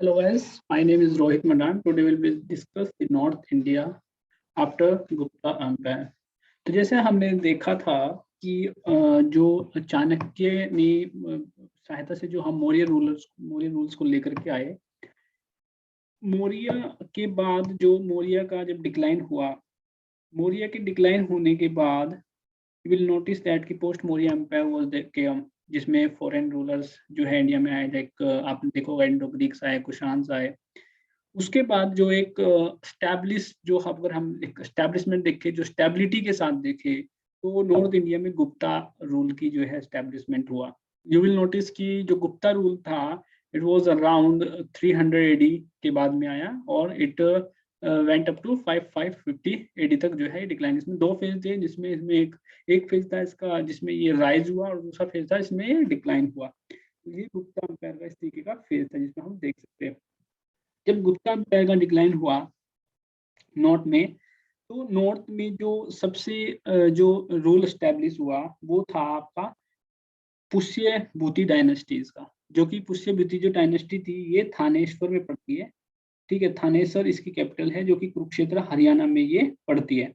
Hello guys, my name is Rohit Madan. Today we'll be discuss the North India after Gupta Empire. तो जैसे हमने देखा था कि जो चाणक्य ने सहायता से जो हम मौर्य रूल्स को लेकर के आए। मौर्य के बाद जो मौर्य का जब डिक्लाइन हुआ, मौर्य के डिक्लाइन होने के बाद यू विल नोटिस दैट कि post Maurya empire was the जिसमें फॉरेन रूलर्स जो है इंडिया में आए, लाइक आपने देखोगे इंडो ग्रीक्स आए, कुशान्स आए। उसके बाद जो एक स्टैब्लिश जो अगर हम स्टैब्लिशमेंट देखें, जो स्टेबिलिटी के साथ देखें, तो नॉर्थ इंडिया में गुप्ता रूल की जो है स्टैब्लिशमेंट हुआ। यू विल नोटिस कि जो गुप्ता रूल था इट वाज अराउंड 300 एडी के बाद में आया और it went up to 550 AD तक जो है डिक्लाइन। इसमें दो फेज थे, जिसमें इसमें एक फेज था इसका जिसमें ये राइज हुआ और दूसरा फेज था इसमें ये डिक्लाइन हुआ। तो ये गुप्ता एम्पायर का इस तरीके का फेज था जिसमें हम देख सकते हैं। जब गुप्ता एम्पायर का डिक्लाइन हुआ नॉर्थ में, तो नॉर्थ में जो सबसे जो रूल एस्टेब्लिश हुआ वो था आपका पुष्य भूति डायनेस्टीज का, जो कि पुष्य भूति जो डायनेस्टी थी ये थानेश्वर में पड़ती है। ठीक है, थानेश्वर इसकी कैपिटल है, जो कि कुरुक्षेत्र हरियाणा में ये पड़ती है।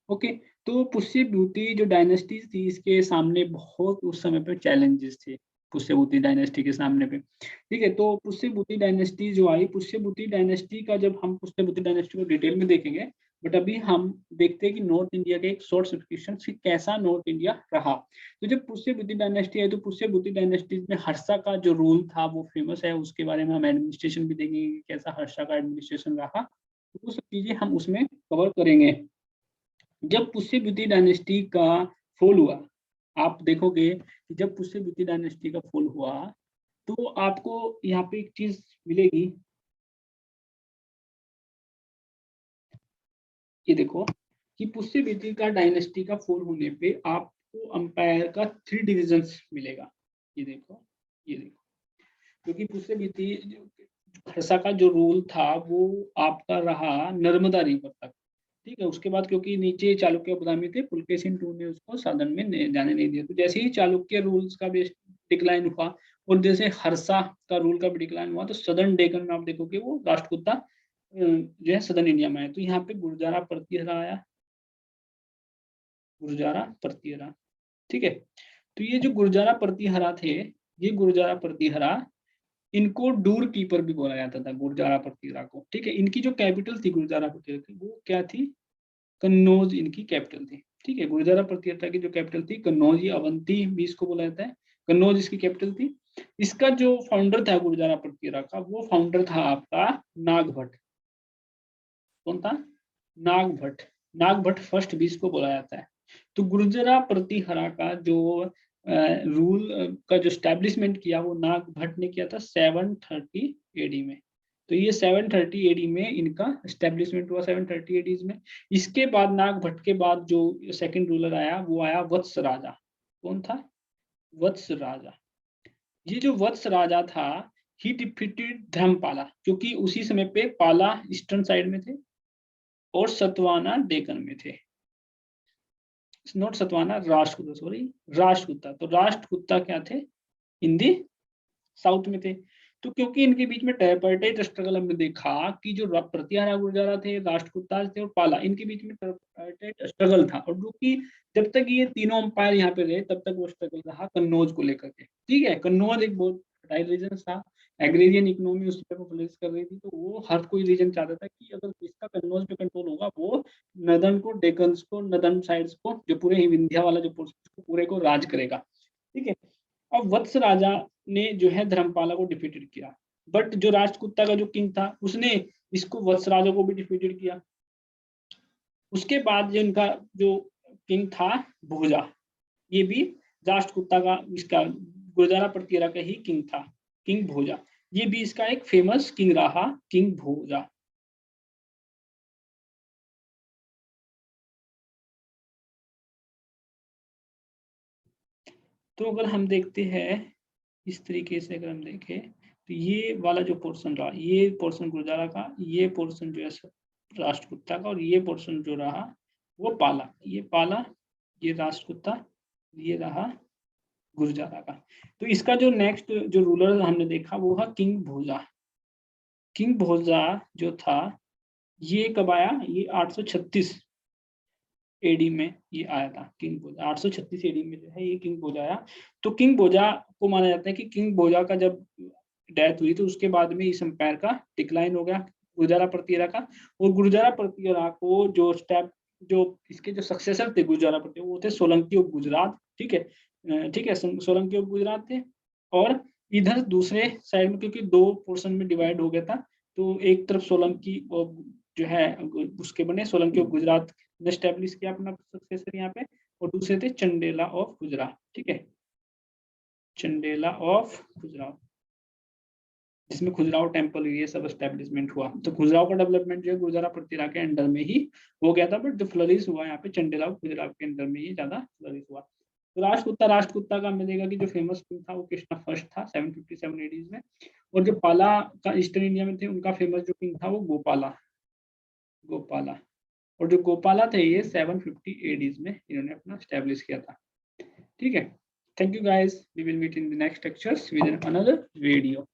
ओके, तो पुष्य भूति जो डायनेस्टीज थी इसके सामने बहुत उस समय पे चैलेंजेस थे पुष्यभूति डायनेस्टी के सामने पे। ठीक है, तो पुष्यभूति डायनेस्टी जो आई, पुष्यभूति डायनेस्टी का जब हम पुष्यभूति डायनेस्टी को डिटेल में देखेंगे, बट अभी हम देखते हैं कि नॉर्थ इंडिया के एक शॉर्ट सब्सक्रिप्शन से कैसा नॉर्थ इंडिया रहा। तो जब पुष्यभूति डायनेस्टी आई तो पुष्यभूति डायनेस्टी में हर्षा का जो रूल था वो फेमस है, उसके बारे में हम एडमिनिस्ट्रेशन भी देखेंगे कैसा हर्षा का एडमिनिस्ट्रेशन रहा, तो वो सब चीजें हम उसमें कवर करेंगे। जब पुष्यभूति डायनेस्टी का फॉल हुआ, आप देखोगे कि जब पुष्यभूति डायनेस्टी का फॉल हुआ तो आपको यहाँ पे एक चीज मिलेगी, ये देखो कि पुष्यभूति का डायनेस्टी का फॉल होने पे आपको अंपायर का 3 डिविजन्स मिलेगा। ये देखो क्योंकि पुष्यभूति हर्षा का जो रूल था वो आपका रहा नर्मदा रिवर तक। ठीक है, उसके बाद क्योंकि नीचे चालुक्य बदामी थे, पुलकेशिन II ने उसको सदन में जाने नहीं दिया। तो जैसे ही चालुक्य रूल्स का भी डिक्लाइन हुआ और जैसे हर्षा का रूल का भी डिक्लाइन हुआ, तो सदर्न डेक्कन में आप देखोगे वो राष्ट्रकूटा जो है सदर्न इंडिया में आया। तो यहाँ पे गुर्जारा प्रतिहरा आया, गुर्जारा प्रतिहरा। ठीक है, तो ये जो गुर्जारा प्रतिहरा थे, ये गुर्जारा प्रतिहरा, इनको डूर कीपर भी बोला जाता था गुर्जारा प्रतिहरा को। ठीक है, इनकी जो कैपिटल थी गुर्जारा प्रतिहरा की वो क्या थी, कन्नौज इनकी कैपिटल थी। ठीक है, गुर्जारा प्रतिहरा की जो कैपिटल थी कन्नौज, ये अवंती भी इसको बोला जाता है, कन्नौज इसकी कैपिटल थी। इसका जो फाउंडर था गुर्जारा प्रतिहरा का, वो फाउंडर था आपका नागभट्ट। कौन था, नागभट्ट। नागभट्ट फर्स्ट भी इसको बोला जाता है। तो गुर्जरा प्रतिहरा का जो रूल का जो स्टैब्लिशमेंट किया वो नागभट्ट ने किया था 730 एडी में। तो ये 730 एडी में इनका स्टैब्लिशमेंट हुआ, 730 एडी में। इसके बाद नागभट्ट के बाद जो सेकंड रूलर आया वो आया वत्स राजा। कौन था, वत्स राजा। ये जो वत्स राजा था ही डिफीटेड धर्मपाला, क्योंकि उसी समय पे पाला ईस्टर्न साइड में थे और सतवाना डेक्कन में थे। Not Satavahana, Rashtrakuta, sorry Rashtrakuta. तो राष्ट्रकूटा क्या थे, हिंदी साउथ में थे। तो क्योंकि इनके बीच में ट्राइपार्टाइट स्ट्रगल हमने देखा कि जो प्रतिहारा गुर्जरा थे, राष्ट्रकूटा थे और पाला, इनके बीच में ट्राइपार्टाइट स्ट्रगल था। और जो कि जब तक ये तीनों अंपायर यहाँ पे रहे तब तक वो स्ट्रगल रहा कन्नौज को लेकर के। ठीक है, कन्नौज एक बहुत फर्टाइल रीजन था, एग्रेरियन इकोनॉमी उस पर फ्लरिश कर रही थी, तो वो हर कोई रीजन चाहता था कि अगर इसका कन्नौज पे कंट्रोल होगा वो नदन को, डेकन्स को, नदन साइड्स को, जो पूरे ही विंध्या वाला जो पोर्शन पूरे को राज करेगा। ठीक है, अब वत्स राजा ने जो है धर्मपाला को डिफीटेड किया, बट जो राष्ट्रकूटा का जो किंग था उसने इसको वत्स राजा को भी डिफीटेड किया। उसके बाद जो इनका जो किंग था भोजा, ये भी राष्ट्रकूटा का, इसका गुर्जरा प्रतिहरा का ही किंग था, किंग भोजा। ये भी इसका एक फेमस किंग रहा, किंग भोजा। तो अगर हम देखते हैं इस तरीके से, अगर हम देखें तो ये वाला जो पोर्शन रहा, ये पोर्शन गुर्जरा का, ये पोर्शन जो है राष्ट्रकूटा का, और ये पोर्शन जो रहा वो पाला, ये पाला, ये राष्ट्रकूटा, ये रहा गुर्जरा का। तो इसका जो नेक्स्ट जो रूलर हमने देखा वो है किंग भोजा। किंग भोजा जो था ये कब आया, ये 836 एडी में ये आया था। किंग भोजा 836 एडी में जो है ये किंग भोजा आया। तो किंग भोजा को माना जाता है कि किंग भोजा का जब डेथ हुई तो उसके बाद में इस एम्पायर का डिक्लाइन हो गया, गुर्जारा प्रतिहारा का। और गुर्जारा प्रतिहारा को जो इसके जो सक्सेसर थे गुर्जारा प्रतिहारा, वो थे सोलंकी ऑफ गुजरात। ठीक है, ठीक है, सोलंकी ऑफ गुजरात थे। और इधर दूसरे साइड में, क्योंकि दो पोर्शन में डिवाइड हो गया था, तो एक तरफ सोलंकी और जो है उसके बने सोलंकी ऑफ गुजरात ने एस्टेब्लिश किया अपना सक्सेसर यहाँ पे, और दूसरे थे चंडेला ऑफ गुजरात। ठीक है, चंडेला ऑफ गुजरात, जिसमें खुजराहो टेम्पल ये सब एस्टेब्लिशमेंट हुआ। तो खुजराहो का डेवलपमेंट जो है गुर्जरा प्रतिहारा के अंडर में ही हो गया था, बट जो फ्लरिश हुआ यहाँ पे चंडेला ऑफ गुजरात के अंडर में ही ज्यादा फ्लरिश हुआ। तो राष्ट्रकूटा का मिलेगा कि जो फेमस किंग था वो कृष्णा फर्स्ट था 757 एडीज में। और जो पाला का ईस्टर्न इंडिया में थे, उनका फेमस जो किंग था वो गोपाला। और जो गोपाला थे ये 750 एडीज में इन्होंने अपना एस्टेब्लिश किया था। ठीक है, thank you guys, we will meet in the next lectures with another video.